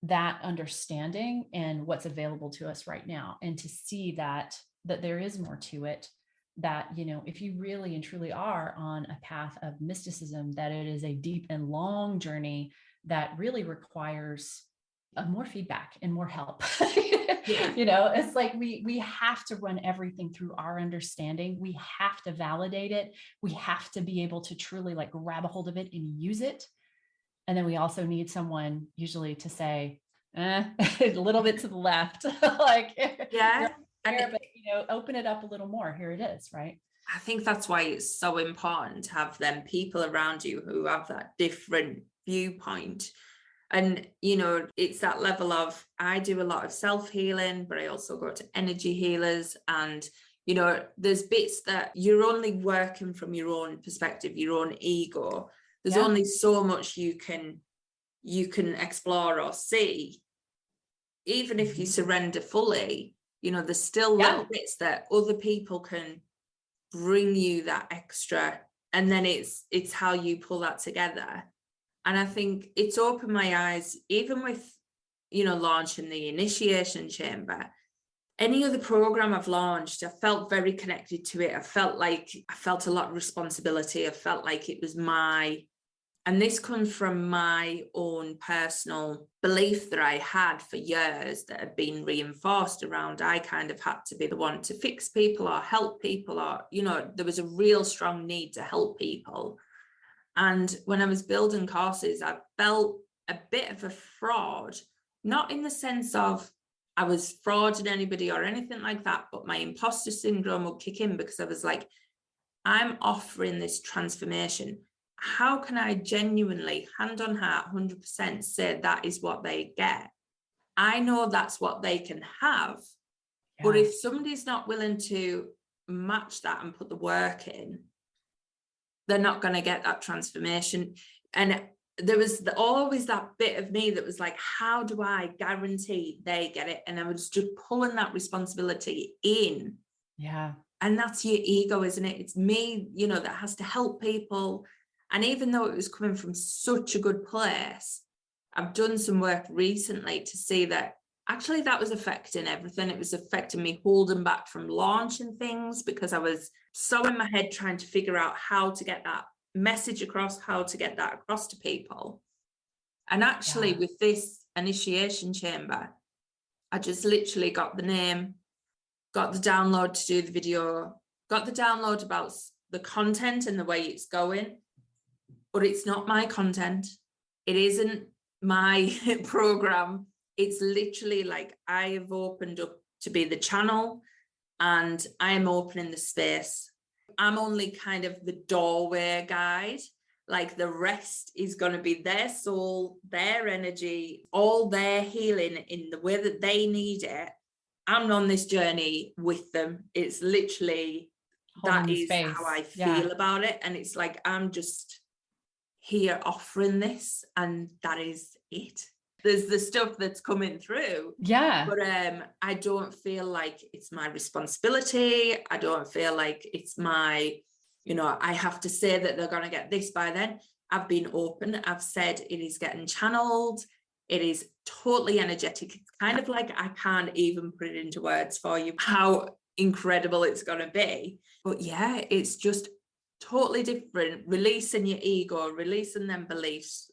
that understanding and what's available to us right now, and to see that there is more to it, that, if you really and truly are on a path of mysticism, that it is a deep and long journey that really requires more feedback and more help. It's like we have to run everything through our understanding. We have to validate it. We have to be able to truly like grab a hold of it and use it. And then we also need someone usually to say, a little bit to the left, like, but open it up a little more. Here it is, right? I think that's why it's so important to have them people around you who have that different viewpoint. And, it's that level of, I do a lot of self-healing, but I also go to energy healers. And, there's bits that you're only working from your own perspective, your own ego. There's only so much you can explore or see. Even if you surrender fully, there's still little bits that other people can bring you that extra. And then it's how you pull that together. And I think it's opened my eyes, even with, launching the initiation chamber. Any other program I've launched, I felt very connected to it. I felt a lot of responsibility. I felt like it was and this comes from my own personal belief that I had for years that had been reinforced around. I kind of had to be the one to fix people or help people, or, there was a real strong need to help people. And when I was building courses, I felt a bit of a fraud, not in the sense of I was frauding anybody or anything like that, but my imposter syndrome would kick in, because I was like, I'm offering this transformation. How can I genuinely, hand on heart, 100% say that is what they get? I know that's what they can have. But if somebody's not willing to match that and put the work in, they're not going to get that transformation. And there was always that bit of me that was like, how do I guarantee they get it? And I was just pulling that responsibility in. Yeah. And that's your ego, isn't it? It's me, that has to help people. And even though it was coming from such a good place, I've done some work recently to see that actually that was affecting everything. It was affecting me holding back from launching things, because I was so in my head trying to figure out how to get that message across, how to get that across to people. And actually with this initiation chamber, I just literally got the name, got the download to do the video, got the download about the content and the way it's going. but it's not my content. It isn't my program. It's literally like I have opened up to be the channel and I'm opening the space. I'm only kind of the doorway guide. Like the rest is going to be their soul, their energy, all their healing in the way that they need it. I'm on this journey with them. It's literally, that is how I feel about it. And it's like, I'm just here offering this, and that is it. There's the stuff that's coming through. Yeah. But I don't feel like it's my responsibility. I don't feel like it's my, I have to say that they're going to get this by then. I've been open. I've said it is getting channeled. It is totally energetic. It's kind of like I can't even put it into words for you how incredible it's going to be. But yeah, it's just totally different. Releasing your ego, releasing them beliefs.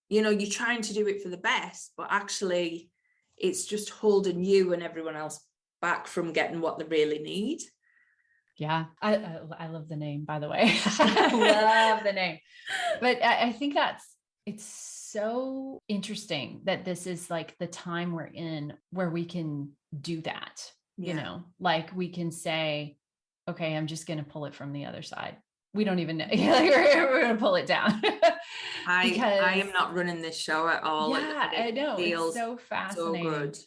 You're trying to do it for the best, but actually it's just holding you and everyone else back from getting what they really need. Yeah. I love the name, by the way. I love the name. But I think it's so interesting that this is like the time we're in where we can do that, like we can say, okay, I'm just going to pull it from the other side. We don't even know. We're going to pull it down. I am not running this show at all. Yeah, I know. It's so fascinating. So good.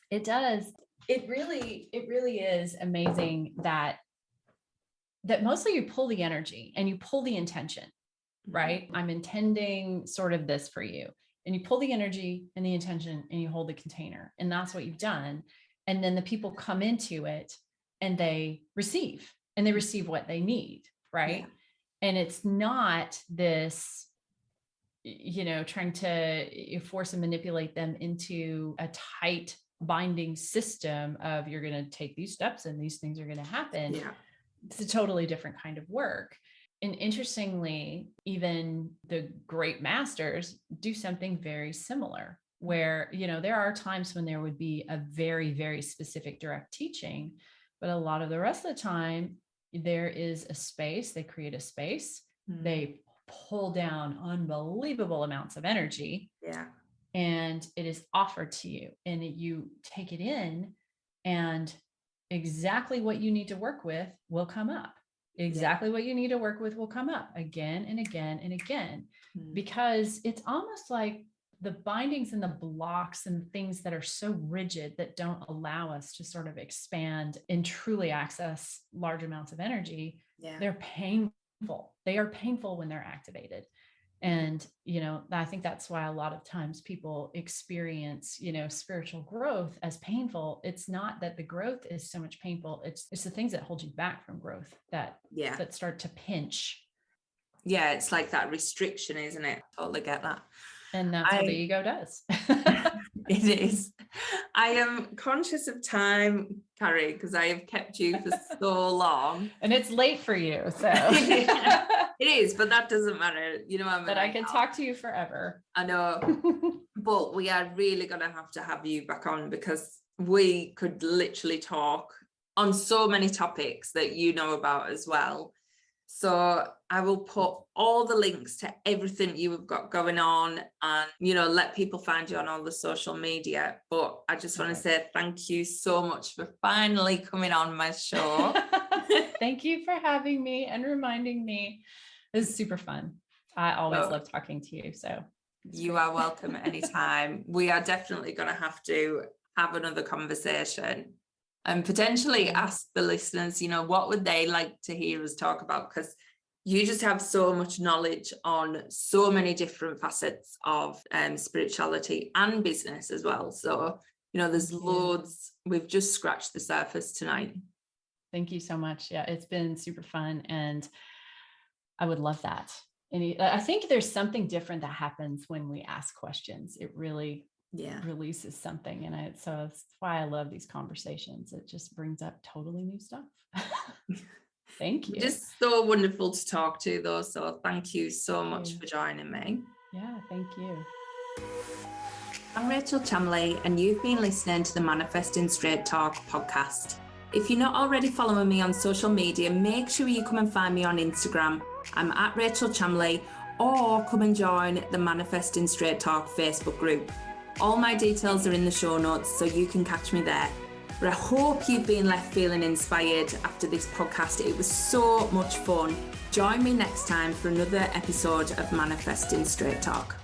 It does. It really is amazing that mostly you pull the energy and you pull the intention, right? Mm-hmm. I'm intending sort of this for you. And you pull the energy and the intention and you hold the container. And that's what you've done. And then the people come into it and they receive what they need, right? Yeah. And it's not this, trying to force and manipulate them into a tight binding system of you're going to take these steps and these things are going to happen. Yeah. It's a totally different kind of work. And interestingly, even the great masters do something very similar where, there are times when there would be a very, very specific direct teaching, but a lot of the rest of the time, there is a space, they create a space, they pull down unbelievable amounts of energy. Yeah. And it is offered to you and you take it in and exactly what you need to work with will come up. Exactly what you need to work with will come up again and again and again, because it's almost like the bindings and the blocks and things that are so rigid that don't allow us to sort of expand and truly access large amounts of energy. Yeah. They're painful. They are painful when they're activated. And, I think that's why a lot of times people experience, spiritual growth as painful. It's not that the growth is so much painful. It's the things that hold you back from growth that start to pinch. Yeah. It's like that restriction, isn't it? Totally get that. And that's what the ego does. It is. I am conscious of time, Carrie, because I have kept you for so long. And it's late for you. So it is, but that doesn't matter. But I can talk to you forever. I know. But we are really going to have you back on because we could literally talk on so many topics that you know about as well. So I will put all the links to everything you have got going on and, let people find you on all the social media. But I just want to say thank you so much for finally coming on my show. Thank you for having me and reminding me. It was super fun. I always love talking to you. So you are welcome anytime. We are definitely going to have another conversation. And potentially ask the listeners, what would they like to hear us talk about? Because you just have so much knowledge on so many different facets of spirituality and business as well. So, there's loads. We've just scratched the surface tonight. Thank you so much. Yeah, it's been super fun. And I would love that. And I think there's something different that happens when we ask questions. It really releases something in it. So that's why I love these conversations. It just brings up totally new stuff. Thank you. Just so wonderful to talk to though. So thank you so much for joining me. Yeah, thank you. I'm Rachel Chamley and you've been listening to the Manifesting Straight Talk podcast. If you're not already following me on social media, make sure you come and find me on Instagram. I'm at Rachel Chamley, or come and join the Manifesting Straight Talk Facebook group. All my details are in the show notes, so you can catch me there. But I hope you've been left feeling inspired after this podcast. It was so much fun. Join me next time for another episode of Manifesting Straight Talk.